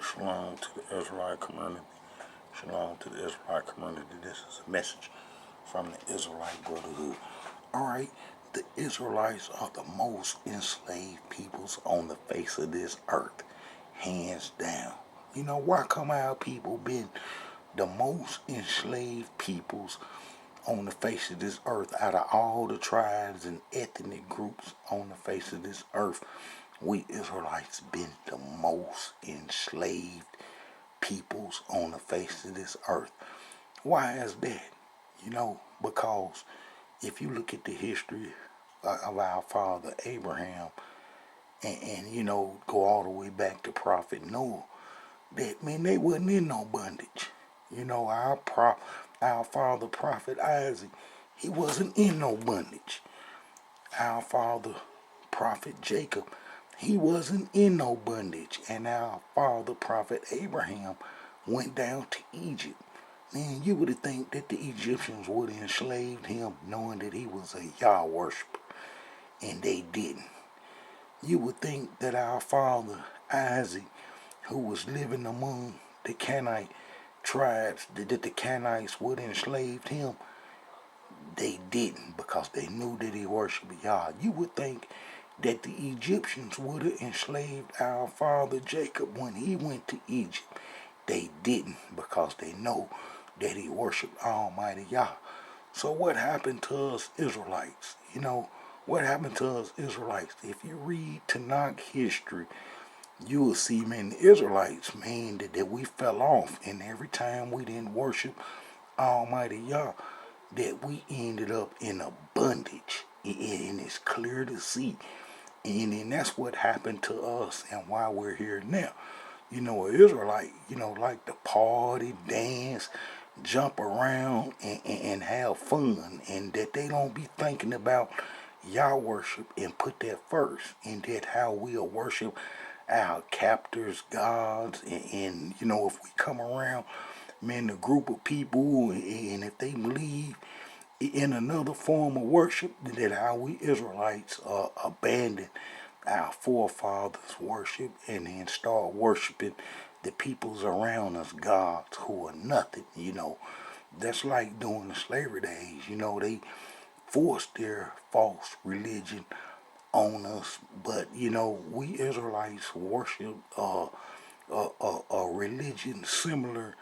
Shalom to the Israelite community. Shalom to the Israelite community. This is a message from the Israelite Brotherhood. Alright, the Israelites are the most enslaved peoples on the face of this earth. Hands down. You know, why come our people been the most enslaved peoples on the face of this earth out of all the tribes and ethnic groups on the face of this earth? We Israelites been the most enslaved peoples on the face of this earth. Why is that? You know, because if you look at the history of our father Abraham and you know, go all the way back to Prophet Noah, that man, they wasn't in no bondage. You know, our father Prophet Isaac, he wasn't in no bondage. Our father Prophet Jacob, he wasn't in no bondage. And our father Prophet Abraham went down to Egypt. Man, you would think that the Egyptians would have enslaved him knowing that he was a Yah worshiper. And they didn't. You would think that our father Isaac, who was living among the Canaanite tribes, that the Canaanites would have enslaved him. They didn't, because they knew that he worshiped Yah. You would think that the Egyptians would have enslaved our father Jacob when he went to Egypt. They didn't, because they know that he worshiped Almighty Yah. So what happened to us Israelites? You know, what happened to us Israelites? If you read Tanakh history, you will see, man, the Israelites, man, that we fell off. And every time we didn't worship Almighty Yah, that we ended up in a bondage. And it's clear to see. And that's what happened to us and why we're here now. You know, an Israelite, you know, like to party, dance, jump around, and have fun. And that they don't be thinking about Yah worship and put that first. And that how we'll worship our captors, gods. And you know, if we come around, man, a group of people, and if they believe in another form of worship, that how we Israelites abandon our forefathers' worship and then start worshiping the peoples around us, gods who are nothing. You know, that's like during the slavery days. You know, they forced their false religion on us, but you know, we Israelites worship a religion similar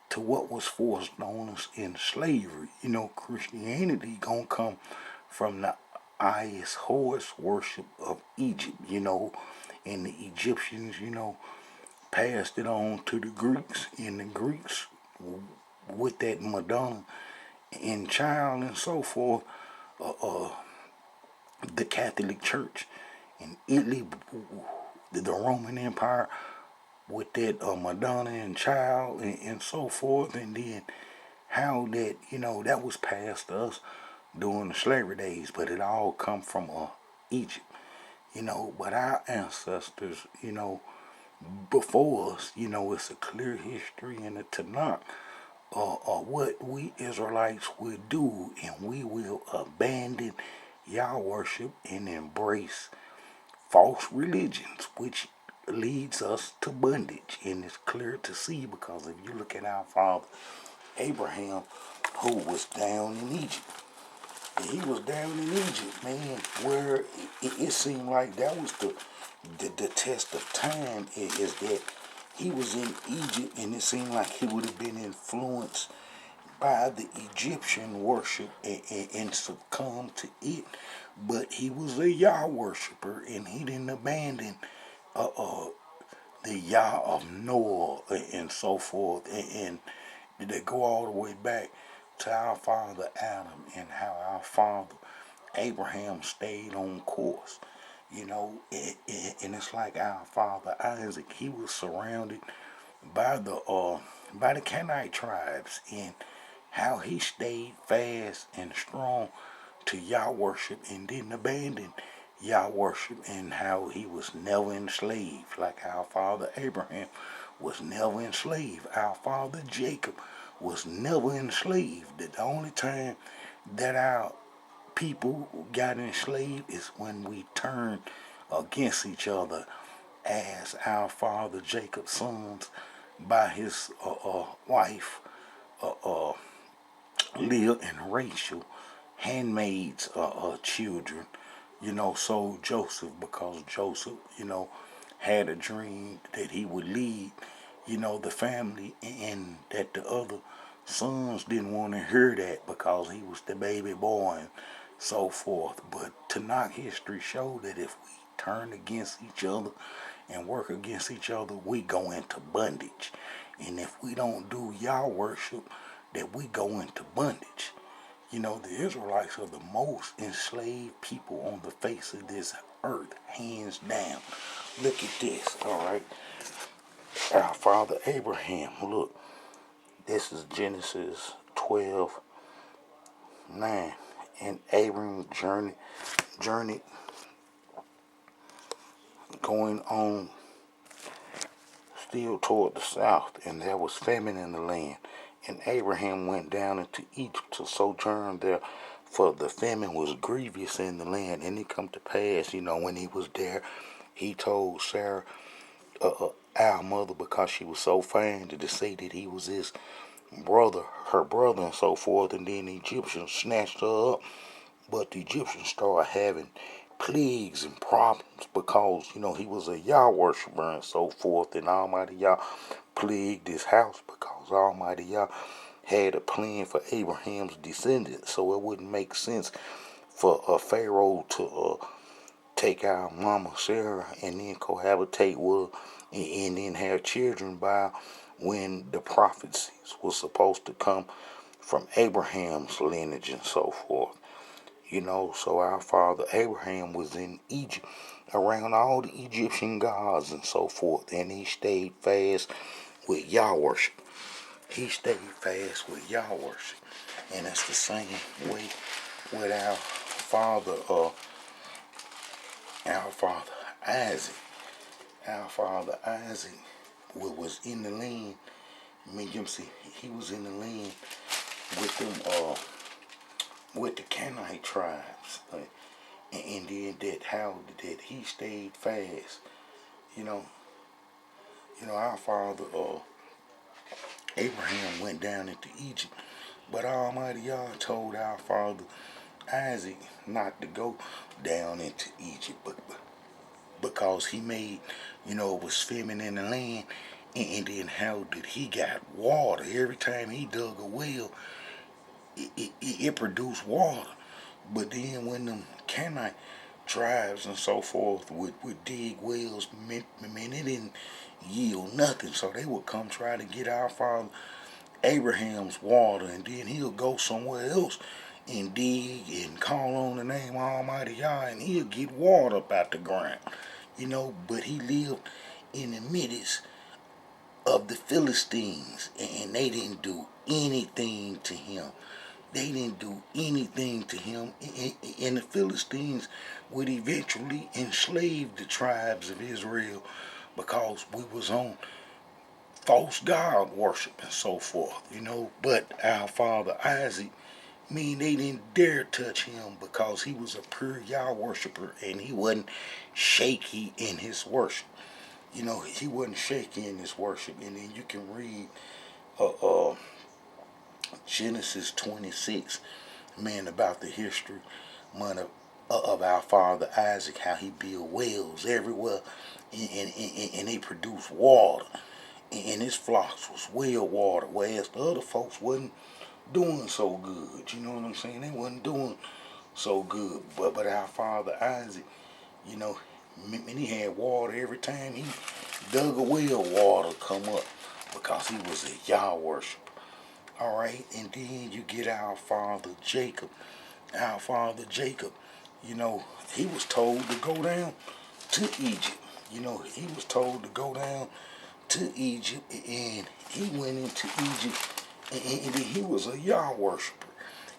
to what was forced on us in slavery. You know, Christianity gonna come from the highest horse worship of Egypt, you know, and the Egyptians, you know, passed it on to the Greeks, and the Greeks, with that Madonna and child and so forth, the Catholic Church in Italy, the Roman Empire, with that Madonna and child and so forth, and then how that, you know, that was passed to us during the slavery days, but it all come from Egypt, you know. But our ancestors, you know, before us, you know, it's a clear history in the Tanakh what we Israelites will do, and we will abandon Yah worship and embrace false religions, which leads us to bondage. And it's clear to see, because if you look at our father Abraham, who was down in Egypt. He was down in Egypt, man, where it seemed like that was the test of time, is that he was in Egypt, and it seemed like he would have been influenced by the Egyptian worship and succumbed to it. But he was a Yah worshiper, and he didn't abandon the Yah of Noah and so forth. And they go all the way back to our father Adam, and how our father Abraham stayed on course. You know, and it's like our father Isaac, he was surrounded by the Canaanite tribes, and how he stayed fast and strong to Yah worship and didn't abandon Yah worship, and how he was never enslaved, like our father Abraham was never enslaved. Our father Jacob was never enslaved. The only time that our people got enslaved is when we turned against each other as our father Jacob's sons by his wife Leah and Rachel, handmaids, children, so Joseph, because Joseph, had a dream that he would lead, the family, and that the other sons didn't want to hear that because he was the baby boy and so forth. But Tanakh history showed that if we turn against each other and work against each other, we go into bondage. And if we don't do Yah worship, that we go into bondage. The Israelites are the most enslaved people on the face of this earth, hands down. Look at this, all right? Our father Abraham, look, this is Genesis 12:9. And Abram journeyed going on still toward the south, and there was famine in the land. And Abraham went down into Egypt to sojourn there, for the famine was grievous in the land. And it come to pass, when he was there, he told Sarah, our mother, because she was so fine, to say that he was his brother, her brother, and so forth. And then the Egyptians snatched her up. But the Egyptians started having plagues and problems because, he was a Yah worshiper and so forth. And Almighty Yah plagued his house because Almighty Yah had a plan for Abraham's descendants. So it wouldn't make sense for a Pharaoh to take our mama Sarah and then cohabitate with her and then have children by when the prophecies was supposed to come from Abraham's lineage and so forth. So our father Abraham was in Egypt around all the Egyptian gods and so forth, and he stayed fast with Yah worship. He stayed fast with Yah worship. And that's the same way with our father Isaac. Our father Isaac was in the land. He was in the land with them with the Canaanite tribes, and then that he stayed fast. Our father Abraham went down into Egypt, but Almighty Yah told our father Isaac not to go down into Egypt, but because he made, it was famine in the land, and then how did he got water every time he dug a well? It produced water. But then when them Canaanite tribes and so forth would dig wells, man, it didn't yield nothing. So they would come try to get our father Abraham's water, and then he'll go somewhere else and dig and call on the name of Almighty Yah, and he'll get water up out the ground. But he lived in the midst of the Philistines, and they didn't do anything to him. They didn't do anything to him, and the Philistines would eventually enslave the tribes of Israel because we was on false god worship and so forth, But our father Isaac, they didn't dare touch him because he was a pure Yah worshiper, and he wasn't shaky in his worship. He wasn't shaky in his worship. And then you can read Genesis 26, about the history, of our father Isaac, how he built wells everywhere, and they produced water, and his flocks was well water, whereas the other folks wasn't doing so good. You know what I'm saying? They wasn't doing so good, but our father Isaac, he had water every time he dug a well. Water come up because he was a Yah worshiper. All right, and then you get our father Jacob. Our father Jacob, he was told to go down to Egypt. He was told to go down to Egypt, and he went into Egypt, and he was a Yah worshiper.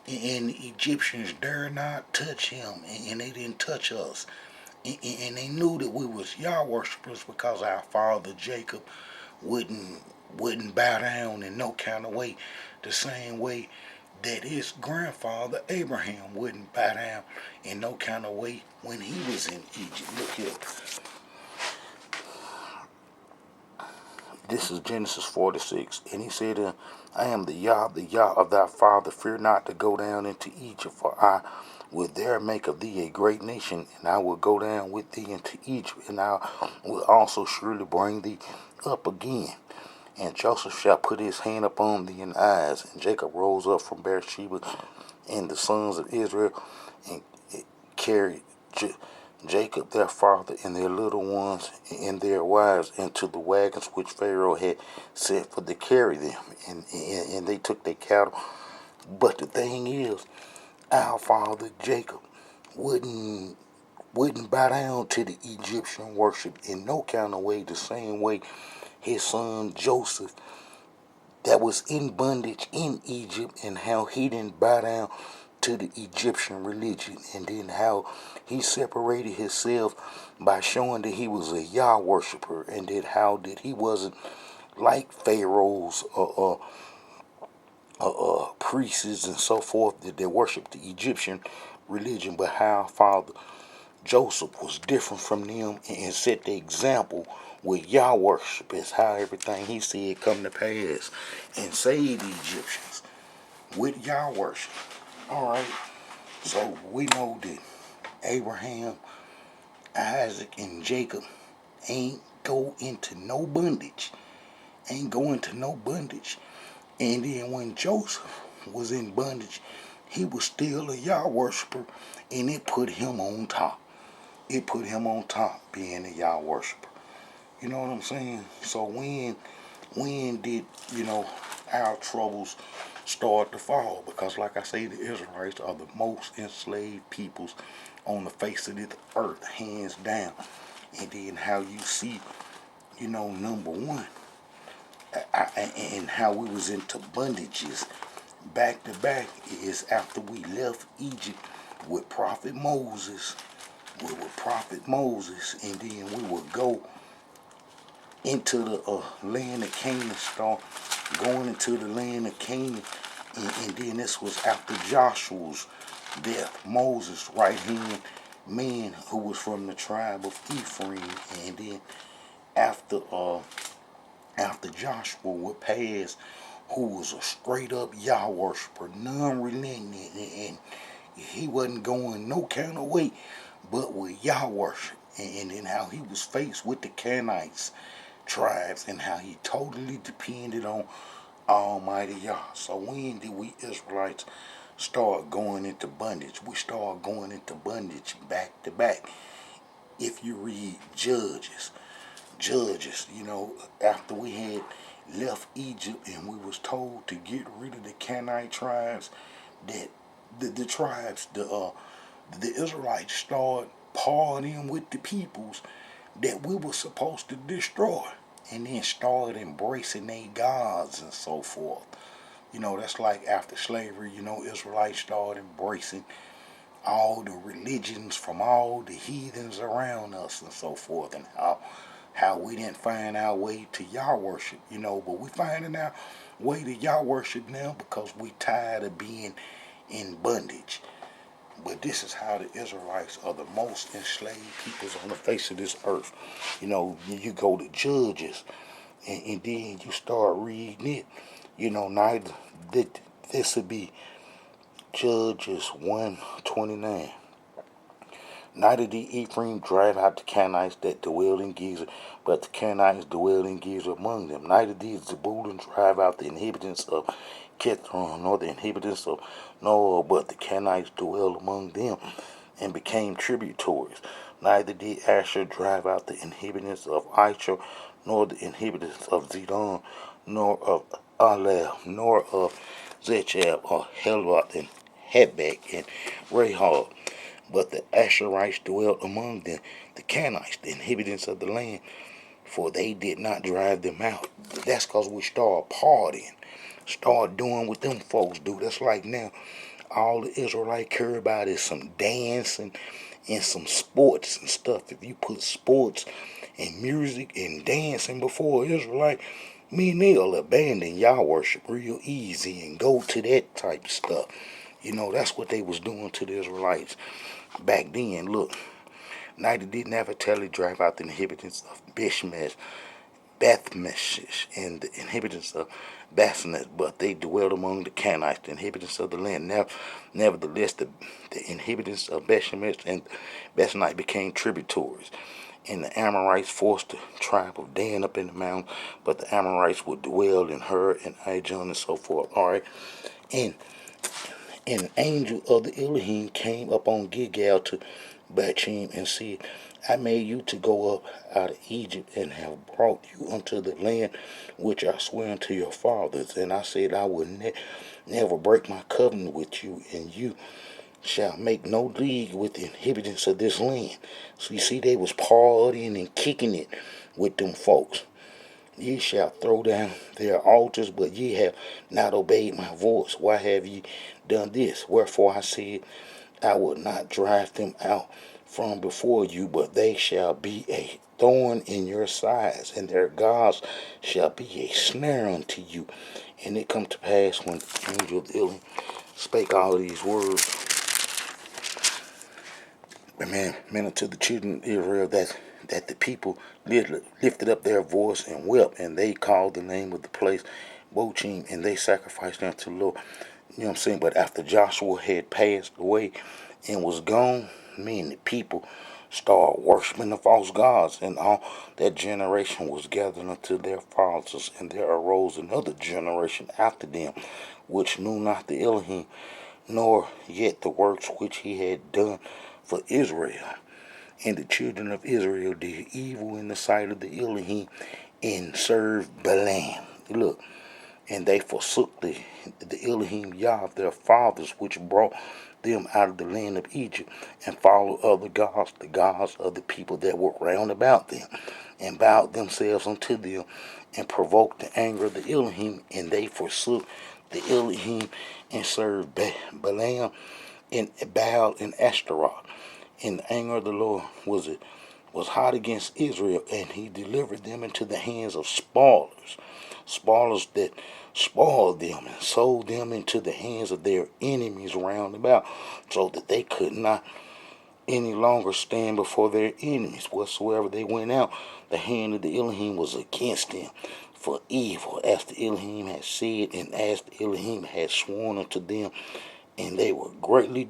And the Egyptians dare not touch him, and they didn't touch us. And they knew that we was Yah worshipers because our father Jacob wouldn't bow down in no kind of way, the same way that his grandfather Abraham wouldn't bow down in no kind of way when he was in Egypt. Look here. This is Genesis 46. And he said, I am the Yah of thy father. Fear not to go down into Egypt, for I will there make of thee a great nation, and I will go down with thee into Egypt, and I will also surely bring thee up again. And Joseph shall put his hand upon thee in eyes. And Jacob rose up from Beersheba, and the sons of Israel, and carried Jacob their father and their little ones and their wives into the wagons which Pharaoh had set for to carry them, and they took their cattle. But the thing is, our father Jacob wouldn't bow down to the Egyptian worship in no kind of way, the same way his son Joseph that was in bondage in Egypt, and how he didn't bow down to the Egyptian religion, and then how he separated himself by showing that he was a Yah worshiper, and then how that he wasn't like Pharaoh's priests and so forth that they worshiped the Egyptian religion, but how Father Joseph was different from them and set the example with Yah worship is how everything he said come to pass and save the Egyptians with Yah worship. Alright, so we know that Abraham, Isaac, and Jacob ain't go into no bondage. Ain't go into no bondage. And then when Joseph was in bondage, he was still a Yah worshiper, and it put him on top. It put him on top being a Yah worshiper. You know what I'm saying? So when did, our troubles start to fall? Because like I say, the Israelites are the most enslaved peoples on the face of the earth, hands down. And then how you see, number one, and how we was into bondages back to back is after we left Egypt with Prophet Moses, and then we would go into the land of Canaan, start going into the land of Canaan, and then this was after Joshua's death, Moses' right hand man who was from the tribe of Ephraim, and then after Joshua would pass, who was a straight up Yah worshiper, non-relenting, and he wasn't going no kind of way but with Yah worship, and then how he was faced with the Canaanites tribes and how he totally depended on Almighty Yah. So when did we Israelites start going into bondage? We start going into bondage back to back. If you read Judges, after we had left Egypt and we was told to get rid of the Canaanite tribes, that the Israelites started partying with the peoples that we were supposed to destroy, and then started embracing their gods and so forth. That's like after slavery, Israelites started embracing all the religions from all the heathens around us and so forth, and how we didn't find our way to Yah worship, but we finding our way to Yah worship now because we tired of being in bondage. But this is how the Israelites are the most enslaved peoples on the face of this earth. You go to Judges, and then you start reading it. Neither this would be Judges 1:29. Neither did Ephraim drive out the Canaanites that dwelled in Gezer, but the Canaanites dwelled in Gezer among them. Neither did Zebulun drive out the inhabitants of Kithron, nor the inhabitants of Noah, but the Canaanites dwelled among them and became tributaries. Neither did Asher drive out the inhabitants of Aichor, nor the inhabitants of Zidon, nor of Alel, nor of Zechab, or Helvat, and Hebek, and Rahab. But the Asherites dwelt among them, the Canaanites, the inhabitants of the land, for they did not drive them out. That's because we started partying, start doing what them folks do. That's like now, all the Israelite care about is some dancing and some sports and stuff. If you put sports and music and dancing before Israelite, they'll abandon Yah worship real easy and go to that type of stuff. That's what they was doing to the Israelites back then. Look, neither did Naphtali drive out the inhabitants of Bishmesh, Bethmesh and the inhabitants of Bassanet, but they dwelled among the Canaanites, the inhabitants of the land. Nevertheless, the inhabitants of Bethshemesh and Bassanite became tributaries. And the Amorites forced the tribe of Dan up in the mountains, but the Amorites would dwell in Hur and Ajon and so forth. All right. And an angel of the Elohim came up on Gilgal to Bachim and said, I made you to go up out of Egypt and have brought you unto the land which I swear unto your fathers. And I said, I will never break my covenant with you, and you shall make no league with the inhabitants of this land. So you see, they was partying and kicking it with them folks. Ye shall throw down their altars, but ye have not obeyed my voice. Why have ye done this? Wherefore I said, I will not drive them out from before you, but they shall be a thorn in your sides, and their gods shall be a snare unto you. And it come to pass when the angel of the Elohim spake all of these words, man, unto the children of Israel, that the people lifted up their voice and wept, and they called the name of the place Bochim, and they sacrificed unto the Lord. You know what I'm saying? But after Joshua had passed away and was gone, the people started worshiping the false gods, and all that generation was gathered unto their fathers, and there arose another generation after them, which knew not the Elohim, nor yet the works which he had done for Israel. And the children of Israel did evil in the sight of the Elohim and served Balaam. Look, and they forsook the Elohim Yah of their fathers, which brought them out of the land of Egypt, and followed other gods, the gods of the people that were round about them, and bowed themselves unto them, and provoked the anger of the Elohim, and they forsook the Elohim and served Balaam and Baal and Ashtaroth. And the anger of the Lord was hot against Israel, and he delivered them into the hands of spoilers that spoiled them and sold them into the hands of their enemies round about, so that they could not any longer stand before their enemies. Whatsoever they went out, the hand of the Elohim was against them for evil, as the Elohim had said, and as the Elohim had sworn unto them, and they were greatly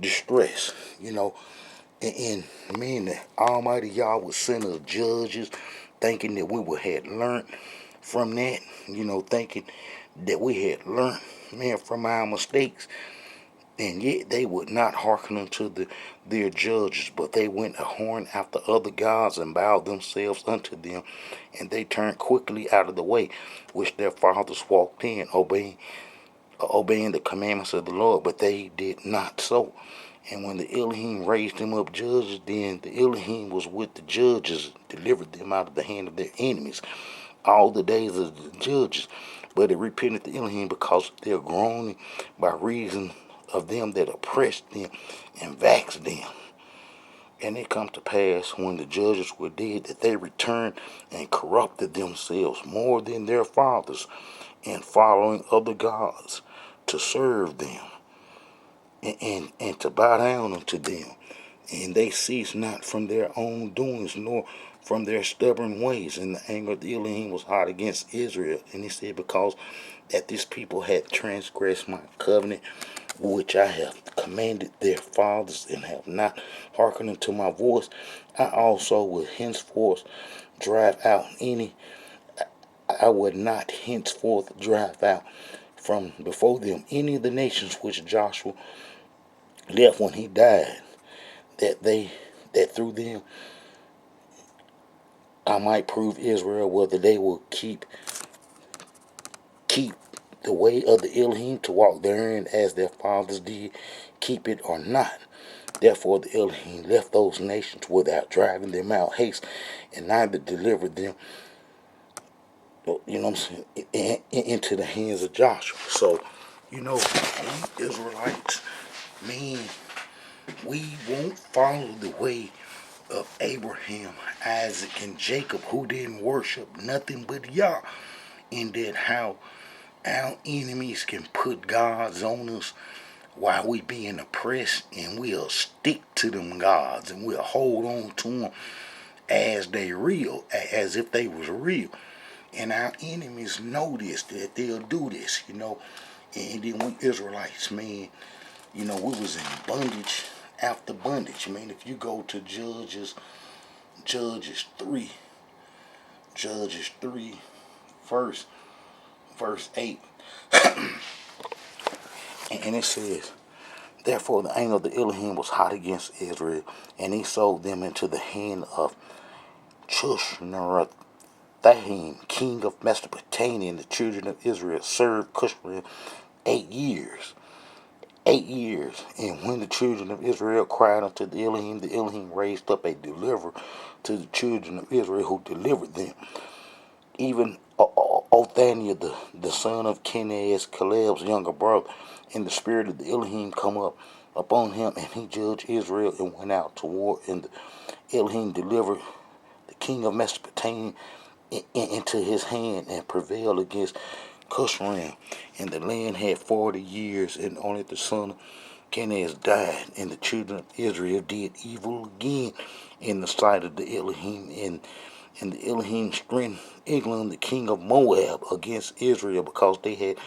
distressed. And man, the Almighty Yah would send us judges, thinking that we would had learned from that, thinking that we had learned, man, from our mistakes. And yet they would not hearken unto their judges, but they went a horn after other gods and bowed themselves unto them, and they turned quickly out of the way which their fathers walked in, obeying the commandments of the Lord, but they did not so. And when the Elohim raised them up judges, then the Elohim was with the judges, delivered them out of the hand of their enemies all the days of the judges. But it repented the Elohim because of their groaning by reason of them that oppressed them and vexed them. And it come to pass when the judges were dead that they returned and corrupted themselves more than their fathers, and following other gods to serve them and to bow down unto them. And they ceased not from their own doings, nor from their stubborn ways. And the anger of the Elohim was hot against Israel. And he said, because that this people had transgressed my covenant, which I have commanded their fathers, and have not hearkened unto my voice, I also will henceforth drive out any. I would not henceforth drive out from before them any of the nations which Joshua left when he died, that through them I might prove Israel whether they will keep the way of the Elohim to walk therein as their fathers did, keep it or not. Therefore the Elohim left those nations without driving them out haste, and neither delivered them, into the hands of Joshua. So, we Israelites, man, we won't follow the way of Abraham, Isaac, and Jacob, who didn't worship nothing but Yah. And that how our enemies can put gods on us while we being oppressed, and we'll stick to them gods, and we'll hold on to them as they real, as if they was real. And our enemies know this, that they'll do this, And then we Israelites, man, we was in bondage after bondage, man. If you go to Judges 3, Judges 3, verse 8, and it says, therefore the anger of the Elohim was hot against Israel, and he sold them into the hand of Chushnarathaim, king of Mesopotamia, and the children of Israel served Cushman 8 years. 8 years. And when the children of Israel cried unto the Elohim raised up a deliverer to the children of Israel who delivered them. Even Othaniah, the son of Kenaz, Caleb's younger brother, and the spirit of the Elohim come up upon him, and he judged Israel and went out to war. And the Elohim delivered the king of Mesopotamia into his hand and prevailed against Cushram. And the land had 40 years, and only the son of Kenaz died. And the children of Israel did evil again in the sight of the Elohim. And the Elohim strengthened Eglon, the king of Moab, against Israel, because they had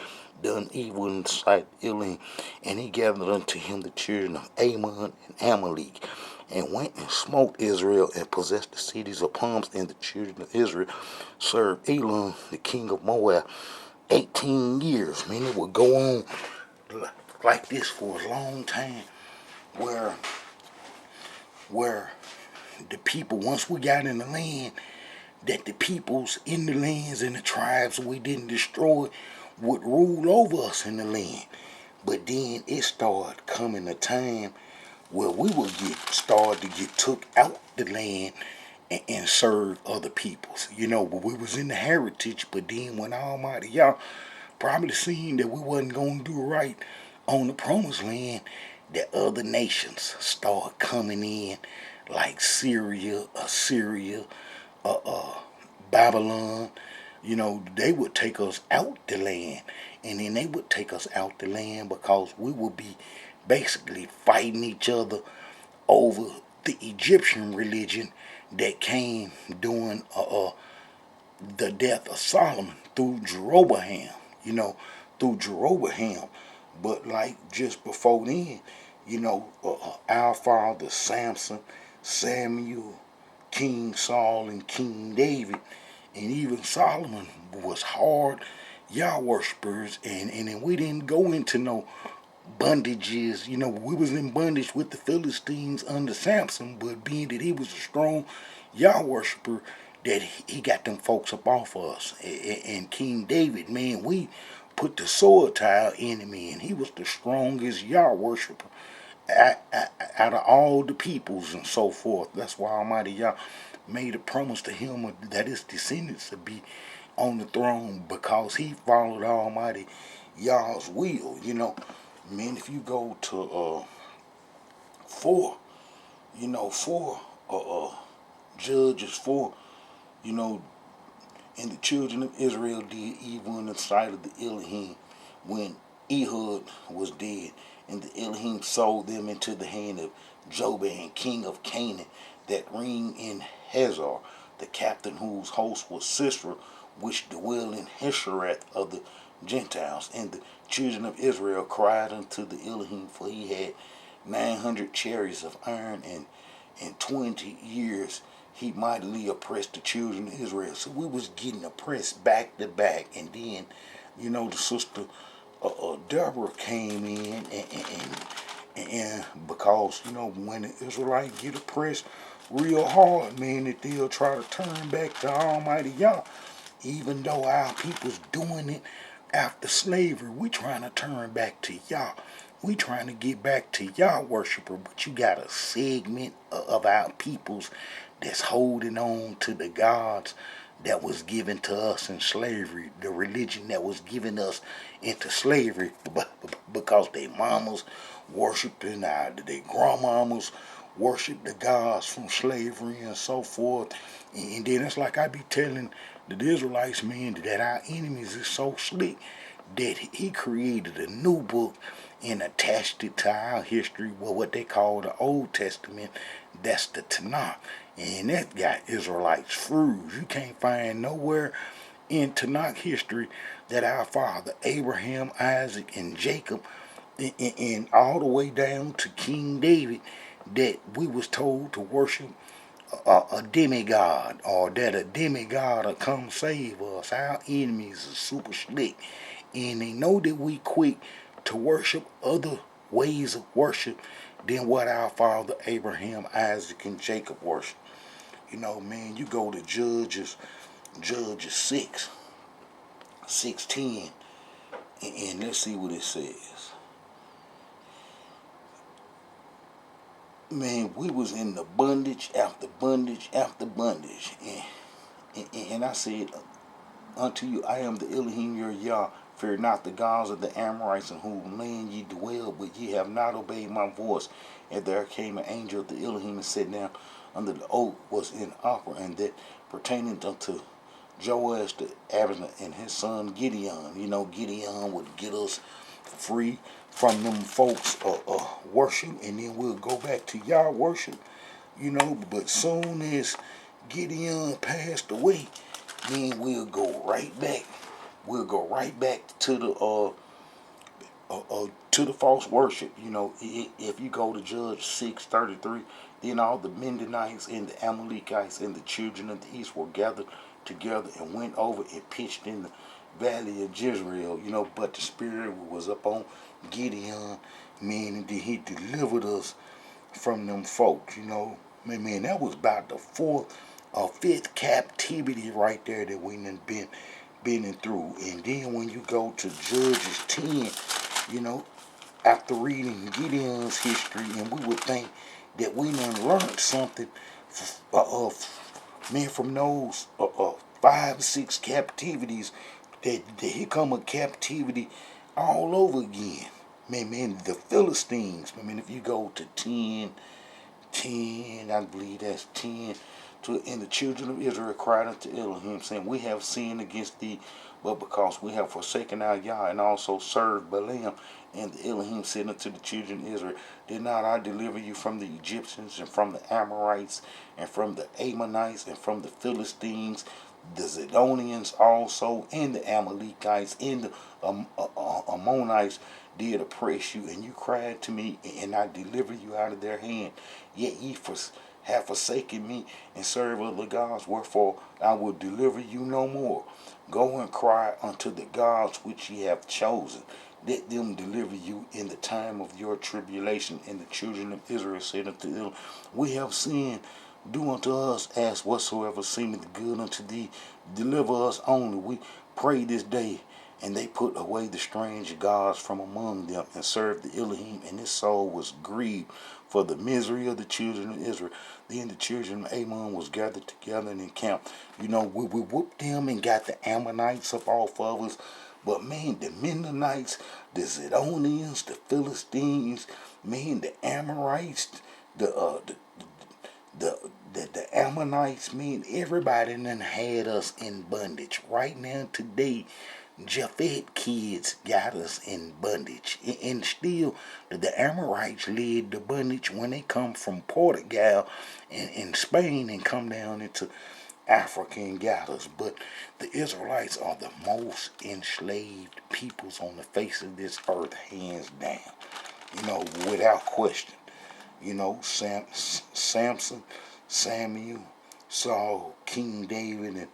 done evil in the sight of Elohim. And he gathered unto him the children of Ammon and Amalek, and went and smote Israel, and possessed the cities of palms. And the children of Israel served Eglon, the king of Moab, 18 years. Man, it would go on like this for a long time, where the people, once we got in the land, that the peoples in the lands and the tribes we didn't destroy would rule over us in the land. But then it started coming a time where we would start to get took out the land and serve other peoples. But we was in the heritage, but then when Almighty y'all probably seen that we wasn't gonna do right on the promised land, that other nations start coming in, like Syria, Assyria, Babylon. They would take us out the land, and then they would take us out the land because we would be basically fighting each other over the Egyptian religion that came during the death of Solomon through Jeroboam, through Jeroboam. But like just before then, our father Samson, Samuel, King Saul, and King David, and even Solomon was hard Yah worshippers, and then we didn't go into no bondages. We was in bondage with the Philistines under Samson, but being that he was a strong Yah worshipper, that he got them folks up off of us. And King David, man, we put the sword to our enemy, and he was the strongest Yah worshiper out of all the peoples and so forth. That's why Almighty Yah made a promise to him that his descendants would be on the throne, because he followed Almighty Yah's will. Man, if you go to 4, 4, Judges 4, and the children of Israel did evil in the sight of the Elohim when Ehud was dead, and the Elohim sold them into the hand of Jobab, king of Canaan, that reigned in Hazor, the captain whose host was Sisera, which dwell in Heshereth of the Gentiles. And the children of Israel cried unto the Elohim, for he had 900 chariots of iron, and in 20 years he mightily oppressed the children of Israel. So we was getting oppressed back to back. And then, the sister Deborah came in, and because, when the Israelites get oppressed real hard, man, that they'll try to turn back to Almighty Yah. Even though our people's doing it after slavery, we trying to turn back to Yah. We trying to get back to Yah worshiper, but you got a segment of our peoples that's holding on to the gods that was given to us in slavery, the religion that was given us into slavery, because their mamas worshiping, their grandmamas worship the gods from slavery and so forth. And then it's like I be telling the Israelites, man, that our enemies is so slick that he created a new book and attached it to our history, well, what they call the Old Testament. That's the Tanakh. And that got Israelites froze. You can't find nowhere in Tanakh history that our father Abraham, Isaac, and Jacob, and all the way down to King David, that we was told to worship a demigod, or that a demigod will come save us. Our enemies are super slick, and they know that we quick to worship other ways of worship than what our father Abraham, Isaac, and Jacob worship. You know, man, you go to Judges 6:10, and let's see what it says. Man, we was in the bondage after bondage after bondage. And I said unto you, I am the Elohim your Yah. Fear not the gods of the Amorites in whose land ye dwell, but ye have not obeyed my voice. And there came an angel of the Elohim and sat down under the oak was in Opera, and that pertaining unto Joash the Abner and his son Gideon. You know, Gideon would get us free from them folks worship, and then we'll go back to Yah worship. You know, but soon as Gideon passed away, then we'll go right back. We'll go right back to the false worship. You know, if you go to Judge 6:33, then all the Mendonites and the Amalekites and the children of the east were gathered together and went over and pitched in the valley of Jezreel. You know, but the Spirit was upon Gideon, meaning that he delivered us from them folks. You know, man, that was about the fourth or fifth captivity right there that we done been through. And then when you go to Judges 10, you know, after reading Gideon's history, and we would think that we done learned something, man, from those 5 or 6 captivities, that here come a captivity all over again. Man, the Philistines. I mean, if you go to 10, I believe that's 10. And the children of Israel cried unto Elohim, saying, we have sinned against thee, but because we have forsaken our Yah, and also served Balaam. And the Elohim said unto the children of Israel, did not I deliver you from the Egyptians, and from the Amorites, and from the Ammonites, and from the Philistines, the Zidonians also, and the Amalekites, and the Ammonites did oppress you, and you cried to me, and I delivered you out of their hand. Yet ye have forsaken me and serve other gods, wherefore I will deliver you no more. Go and cry unto the gods which ye have chosen. Let them deliver you in the time of your tribulation. And the children of Israel said unto them, we have sinned. Do unto us as whatsoever seemeth good unto thee. Deliver us only, we pray this day. And they put away the strange gods from among them and served the Elohim, and his soul was grieved for the misery of the children of Israel. Then the children of Ammon was gathered together and encamped. You know, we whooped them and got the Ammonites up off of us. But man, the Mennonites, the Zidonians, the Philistines, man, the Amorites, the Ammonites, man, everybody done had us in bondage. Right now, today, Japhet kids got us in bondage. And still, the Amorites led the bondage when they come from Portugal and Spain and come down into Africa and got us. But the Israelites are the most enslaved peoples on the face of this earth, hands down. You know, without question. You know, Samson, Samuel, Saul, King David,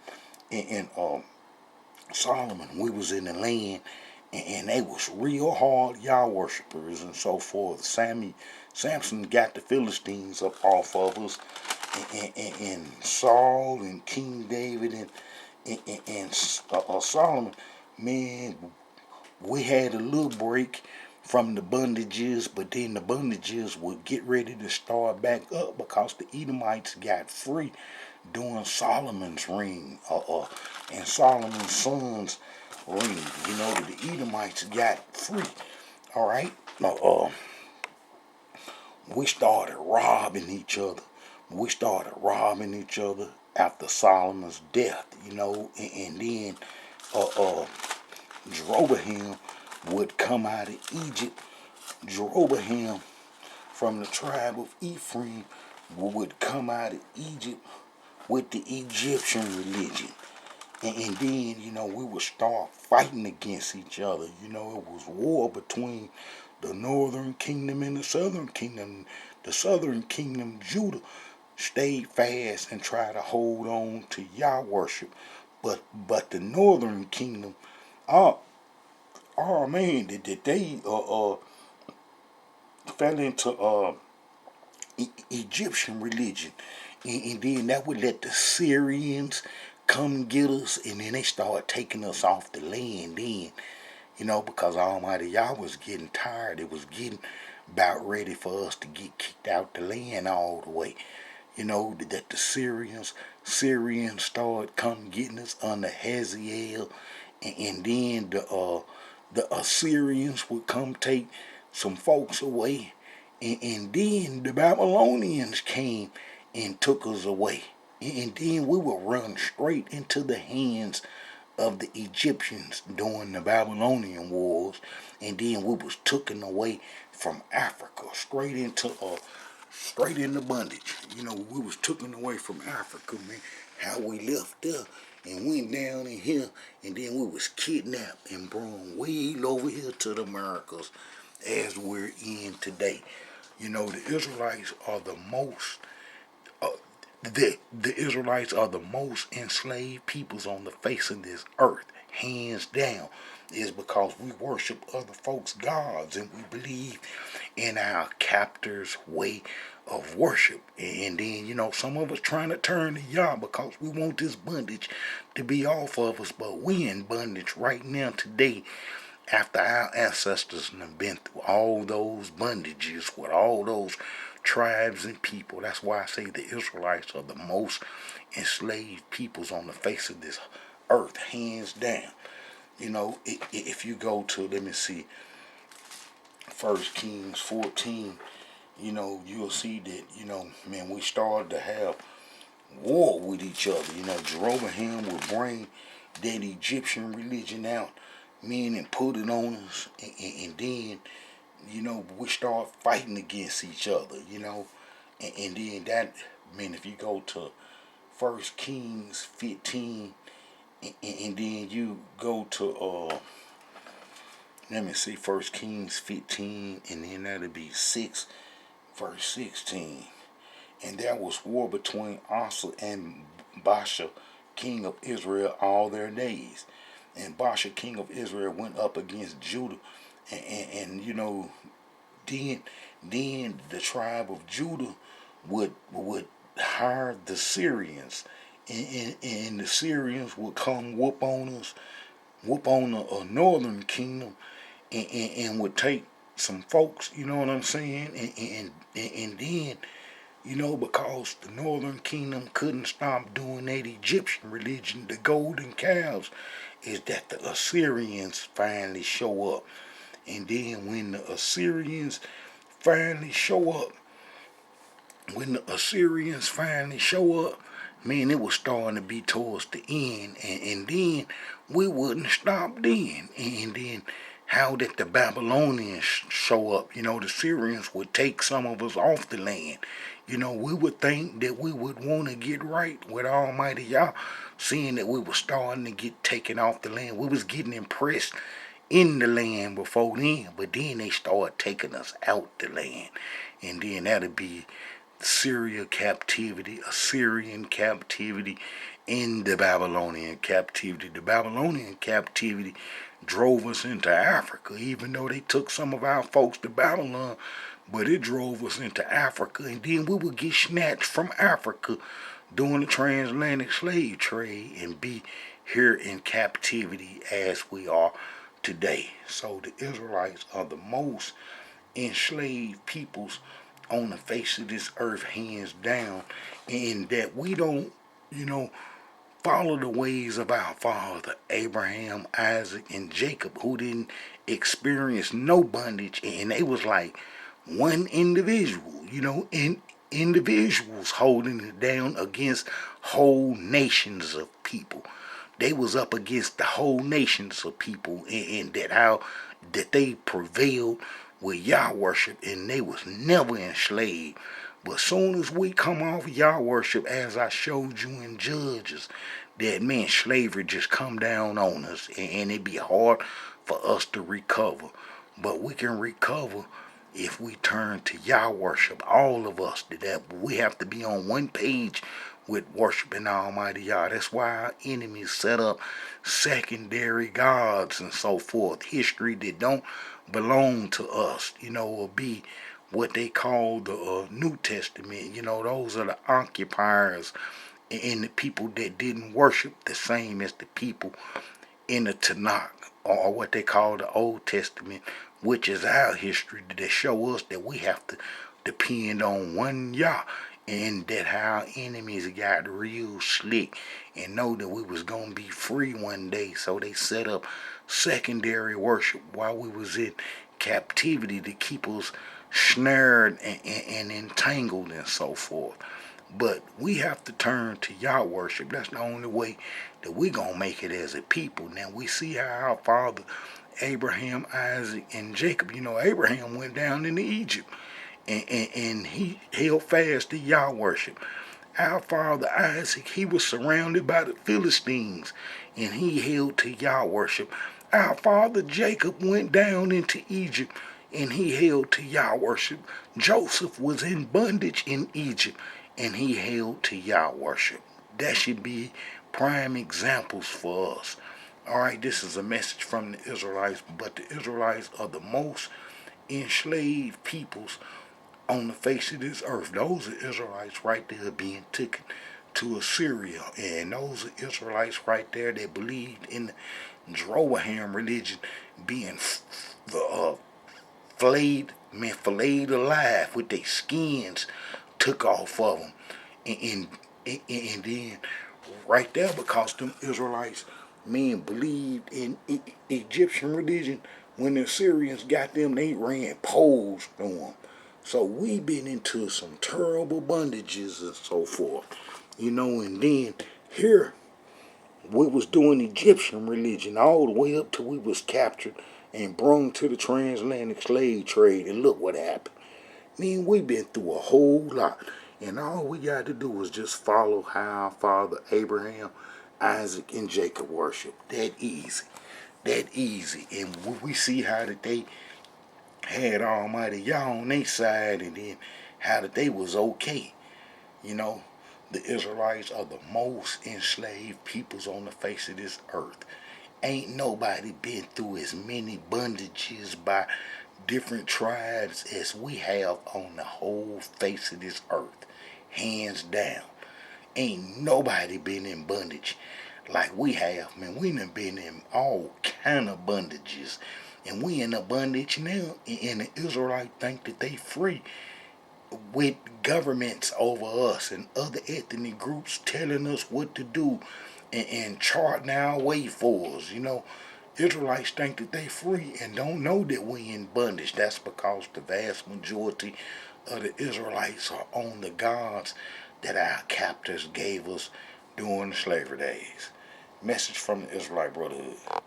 and Solomon. We was in the land, and they was real hard Yah worshippers and so forth. Samson got the Philistines up off of us, and Saul and King David and Solomon. Man, we had a little break from the bondages, but then the bondages would get ready to start back up because the Edomites got free during Solomon's reign, and Solomon's sons' reign. You know, the Edomites got free. All right, we started robbing each other. We started robbing each other after Solomon's death. You know, and then Jeroboam would come out of Egypt. Jeroboam from the tribe of Ephraim would come out of Egypt with the Egyptian religion. And then, we would start fighting against each other. It was war between the northern kingdom and the southern kingdom. The southern kingdom, Judah, stayed fast and tried to hold on to Yah worship. But the northern kingdom, oh, man, they fell into Egyptian religion. And then that would let the Syrians come get us, and then they started taking us off the land then, because Almighty Yah was getting tired. It was getting about ready for us to get kicked out the land all the way. That the Syrians started come getting us under Hazael, and then the Assyrians would come take some folks away, and then the Babylonians came and took us away. And then we would run straight into the hands of the Egyptians during the Babylonian wars. And then we was taken away from Africa straight into bondage. We was taken away from Africa, man. How we left there and went down in here, and then we was kidnapped and brought way over here to the Americas as we're in today. The Israelites are the most the Israelites are the most enslaved peoples on the face of this earth, hands down. Is because we worship other folks' gods and we believe in our captors' way of worship. And then, some of us trying to turn to Yah because we want this bondage to be off of us. But we in bondage right now today, after our ancestors have been through all those bondages with all those tribes and people. That's why I say the Israelites are the most enslaved peoples on the face of this earth, hands down. If you go to, let me see, 1 Kings 14, you'll see that, man, we started to have war with each other. Jeroboam would bring that Egyptian religion out, and put it on us, and then, we start fighting against each other, and then that, if you go to 1 Kings 15, and then you go to, let me see, 1 Kings 15, and then that'll be 6, verse 16, and there was war between Asa and Baasha, king of Israel, all their days. And Baasha, king of Israel, went up against Judah, and then the tribe of Judah would hire the Syrians, and the Syrians would come whoop on us, whoop on the northern kingdom, and would take some folks, you know what I'm saying, and then, because the northern kingdom couldn't stop doing that Egyptian religion, the golden calves, is that the Assyrians finally show up. And then when the Assyrians finally show up, man, it was starting to be towards the end, and then we wouldn't stop then. And then how did the Babylonians show up? The Syrians would take some of us off the land. We would think that we would want to get right with Almighty Yah, seeing that we were starting to get taken off the land. We was getting impressed in the land before then, but then they started taking us out the land. And then that'll be Syria captivity, Assyrian captivity, and the Babylonian captivity. The Babylonian captivity drove us into Africa, even though they took some of our folks to Babylon, but it drove us into Africa, and then we would get snatched from Africa during the transatlantic slave trade and be here in captivity as we are today. So the Israelites are the most enslaved peoples on the face of this earth, hands down, and that we don't, follow the ways of our father Abraham, Isaac, and Jacob, who didn't experience no bondage, and they was like one individual, and individuals holding it down against whole nations of people. They was up against the whole nations of people, and that they prevailed with Yah worship, and they was never enslaved But soon as we come off Yah worship, as I showed you in Judges, that man, slavery just come down on us, and it be hard for us to recover. But we can recover if we turn to Yah worship. All of us, that we have to be on one page with worshiping Almighty Yah. That's why our enemies set up secondary gods and so forth. History that don't belong to us, will be what they call the New Testament. Those are the occupiers and the people that didn't worship the same as the people in the Tanakh, or what they call the Old Testament, which is our history that show us that we have to depend on one Yah, and that our enemies got real slick and know that we was gonna be free one day, so they set up secondary worship while we was in captivity to keep us snared and entangled and so forth. But we have to turn to Yah worship. That's the only way that we gonna make it as a people. Now we see how our father Abraham, Isaac, and Jacob. Abraham went down into Egypt, and he held fast to Yah worship. Our father Isaac, he was surrounded by the Philistines, and he held to Yah worship. Our father Jacob went down into Egypt, and he held to Yah worship. Joseph was in bondage in Egypt, and he held to Yah worship. That should be prime examples for us. All right, this is a message from the Israelites, but the Israelites are the most enslaved peoples on the face of this earth. Those are Israelites right there being taken to Assyria, and those are Israelites right there that believed in the Zoroastrian religion, being filleted alive with their skins took off of them, and then right there, because them Israelites men believed in Egyptian religion, when the Assyrians got them, they ran poles on them. So we been into some terrible bondages and so forth, and then here we was doing Egyptian religion all the way up till we was captured and brought to the transatlantic slave trade, and look what happened. We've been through a whole lot, and all we got to do is just follow how our father Abraham, Isaac, and Jacob worship. That easy. That easy. And we see how that they had Almighty Yah on their side, and then how that they was okay. The Israelites are the most enslaved peoples on the face of this earth. Ain't nobody been through as many bondages by different tribes as we have on the whole face of this earth. Hands down. Ain't nobody been in bondage like we have. Man, we done been in all kind of bondages. And we in a bondage now. And the Israelites think that they free, with governments over us and other ethnic groups telling us what to do and charting our way for us. Israelites think that they free and don't know that we in bondage. That's because the vast majority of the Israelites are on the gods that our captors gave us during the slavery days. Message from the Israelite Brotherhood.